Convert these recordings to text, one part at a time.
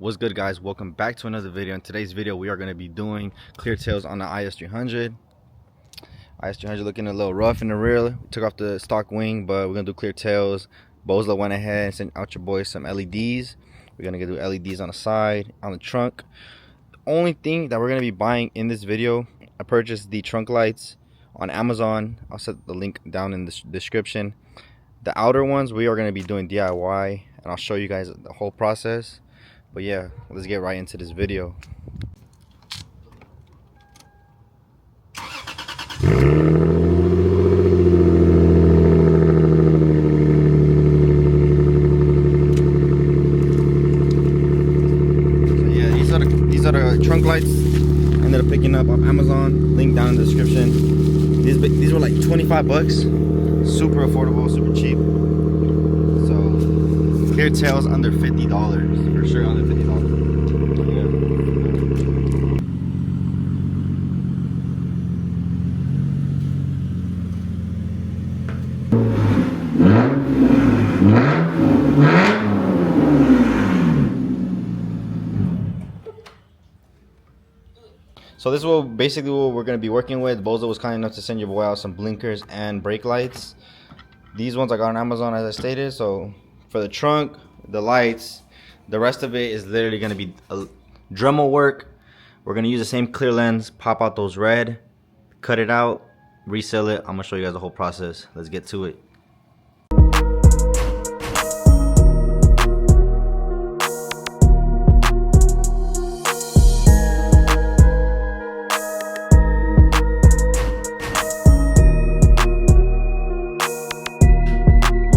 What's good, guys? Welcome back to another video. In today's video we are going to be doing clear tails on the IS300. IS300 looking a little rough in the rear. We took off the stock wing, but we're going to do clear tails. Bozla went ahead and sent out your boys some LEDs. We're going to do LEDs on the side, on the trunk. The only thing that we're going to be buying in this video, I purchased the trunk lights on Amazon. I'll set the link down in the description. The outer ones we are going to be doing DIY, and I'll show you guys the whole process. But yeah, let's get right into this video. These are the trunk lights. Ended up picking up off Amazon. Link down in the description. These were like 25 bucks. Super affordable, super cheap. So clear tails under $50 for sure. Under $50. So this is basically what we're going to be working with. Bozo was kind enough to send your boy out some blinkers and brake lights. These ones I got on Amazon, as I stated. So for the trunk, the lights, the rest of it is literally going to be a Dremel work. We're going to use the same clear lens, pop out those red, cut it out, resell it. I'm going to show you guys the whole process. Let's get to it.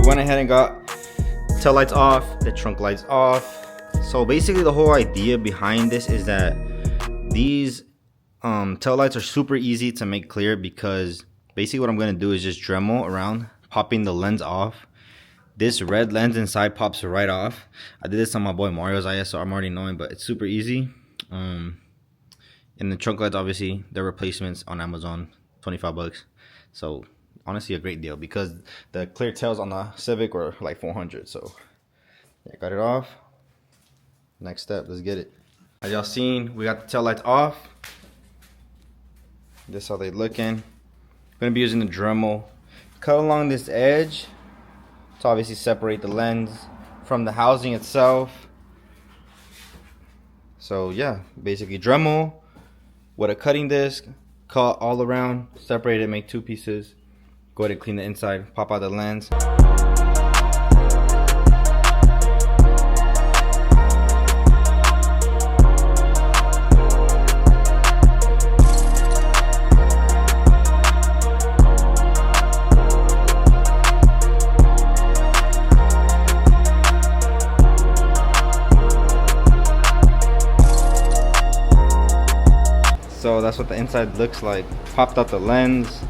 Went ahead and got tail lights off, the trunk lights off. So basically the whole idea behind this is that these tail lights are super easy to make clear, because basically what I'm going to do is just Dremel around, popping the lens off. This red lens inside pops right off. I did this on my boy Mario's IS, so I'm already knowing, but it's super easy. And the trunk lights, obviously they're replacements on Amazon, 25 bucks. So honestly a great deal, because the clear tails on the Civic were like 400. So yeah, got it off. Next step, let's get it. As y'all seen, we got the tail lights off. This is how they looking. I'm gonna be using the Dremel, cut along this edge to obviously separate the lens from the housing itself. So yeah, basically Dremel with a cutting disc, cut all around, separate it, make two pieces. Go ahead and clean the inside, pop out the lens. So that's what the inside looks like. Popped out the lens.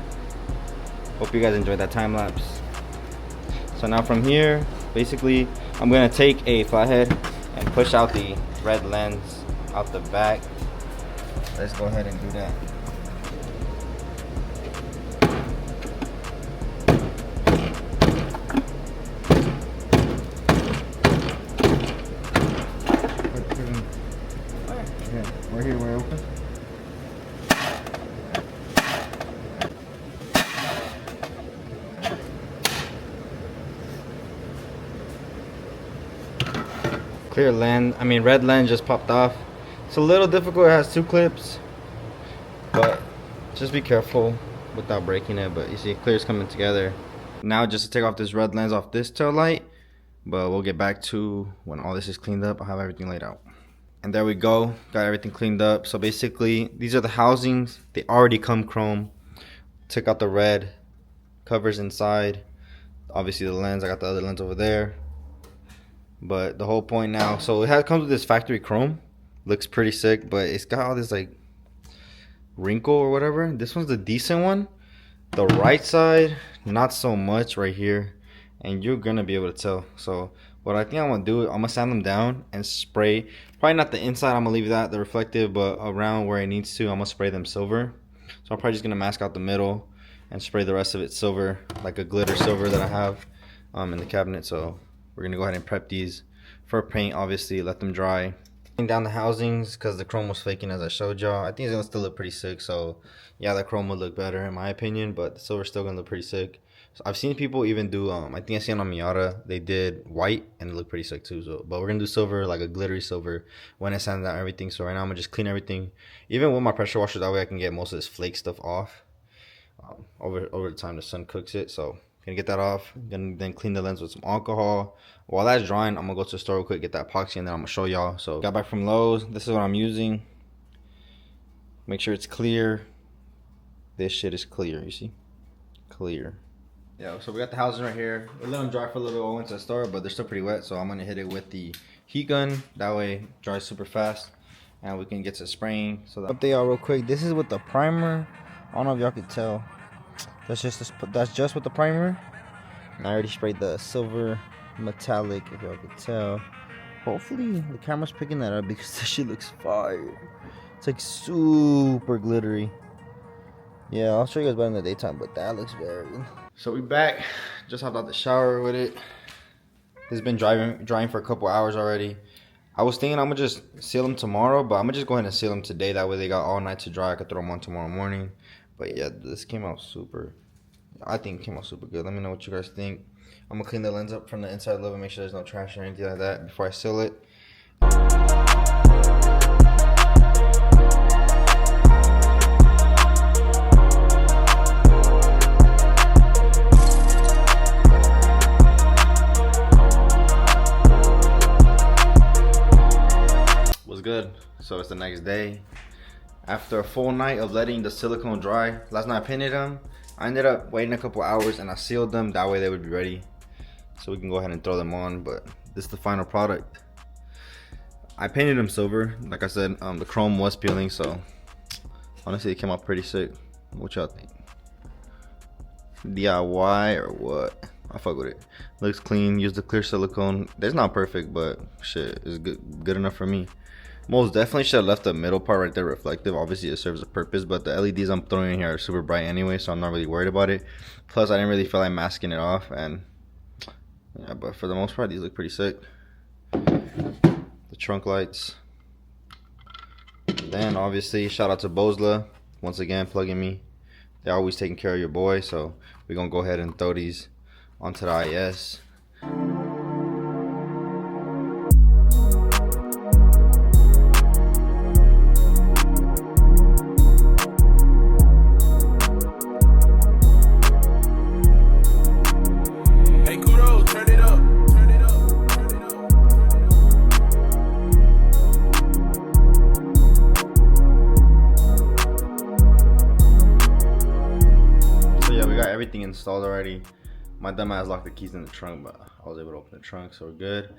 Hope you guys enjoyed that time lapse. So now from here, basically, I'm gonna take a flathead and push out the red lens out the back. Let's go ahead and do that. We're here, we're open. Clear lens, red lens just popped off. It's a little difficult, it has two clips, but just be careful without breaking it. But you see, clear's coming together. Now just to take off this red lens off this tail light, but we'll get back to when all this is cleaned up. I'll have everything laid out. And there we go, got everything cleaned up. So basically, these are the housings. They already come chrome. Took out the red covers inside. Obviously the lens, I got the other lens over there. But the whole point now, so it comes with this factory chrome. Looks pretty sick, but it's got all this like wrinkle or whatever. This one's the decent one. The right side, not so much right here. And you're gonna be able to tell. So what I think I'm gonna do, I'm gonna sand them down and spray. Probably not the inside, I'm gonna leave that, the reflective, but around where it needs to, I'm gonna spray them silver. So I'm probably just gonna mask out the middle and spray the rest of it silver, like a glitter silver that I have in the cabinet. So we're gonna go ahead and prep these for paint, obviously, let them dry, Down the housings because the chrome was flaking as I showed y'all. I think it's gonna still look pretty sick. So yeah, the chrome would look better in my opinion, but the silver's still gonna look pretty sick. So I've seen people even do I think I seen on Miata they did white and it looked pretty sick too. So but we're gonna do silver, like a glittery silver when I sand out everything. So right now I'm gonna just clean everything, even with my pressure washer, that way I can get most of this flake stuff off over the time the sun cooks it. So gonna get that off, gonna then clean the lens with some alcohol. While that's drying, I'm gonna go to the store real quick, get that epoxy, and then I'm gonna show y'all. So got back from Lowe's. This is what I'm using. Make sure it's clear. This shit is clear, you see? Clear. Yeah, so we got the housing right here. We let them dry for a little bit while I went to the store, but they're still pretty wet, so I'm gonna hit it with the heat gun. That way it dries super fast and we can get to spraying. So update y'all real quick. This is with the primer. I don't know if y'all can tell. That's just with the primer. And I already sprayed the silver metallic, if y'all could tell. Hopefully the camera's picking that up because this shit looks fire. It's like super glittery. Yeah, I'll show you guys better in the daytime, but that looks very good. So we back. Just hopped out the shower with it. It's been drying for a couple hours already. I was thinking I'm gonna just seal them tomorrow, but I'm gonna just go ahead and seal them today. That way they got all night to dry. I could throw them on tomorrow morning. But yeah, this came out super. I think it came out super good. Let me know what you guys think. I'm gonna clean the lens up from the inside a little bit, make sure there's no trash or anything like that before I seal it. Was good. So it's the next day. After a full night of letting the silicone dry, last night I painted them. I ended up waiting a couple hours and I sealed them. That way they would be ready. So we can go ahead and throw them on, but this is the final product. I painted them silver. Like I said, the chrome was peeling, so honestly it came out pretty sick. What y'all think? DIY or what? I fuck with it. Looks clean. Use the clear silicone. It's not perfect, but shit, it's good enough for me. Most definitely should have left the middle part right there reflective. Obviously it serves a purpose, but the LEDs I'm throwing in here are super bright anyway, so I'm not really worried about it. Plus I didn't really feel like masking it off, and yeah, but for the most part these look pretty sick. The trunk lights. And then obviously shout out to Bosla once again plugging me. They're always taking care of your boy, so we're gonna go ahead and throw these onto the IS. Everything installed already. My dumb ass locked the keys in the trunk, but I was able to open the trunk, so we're good.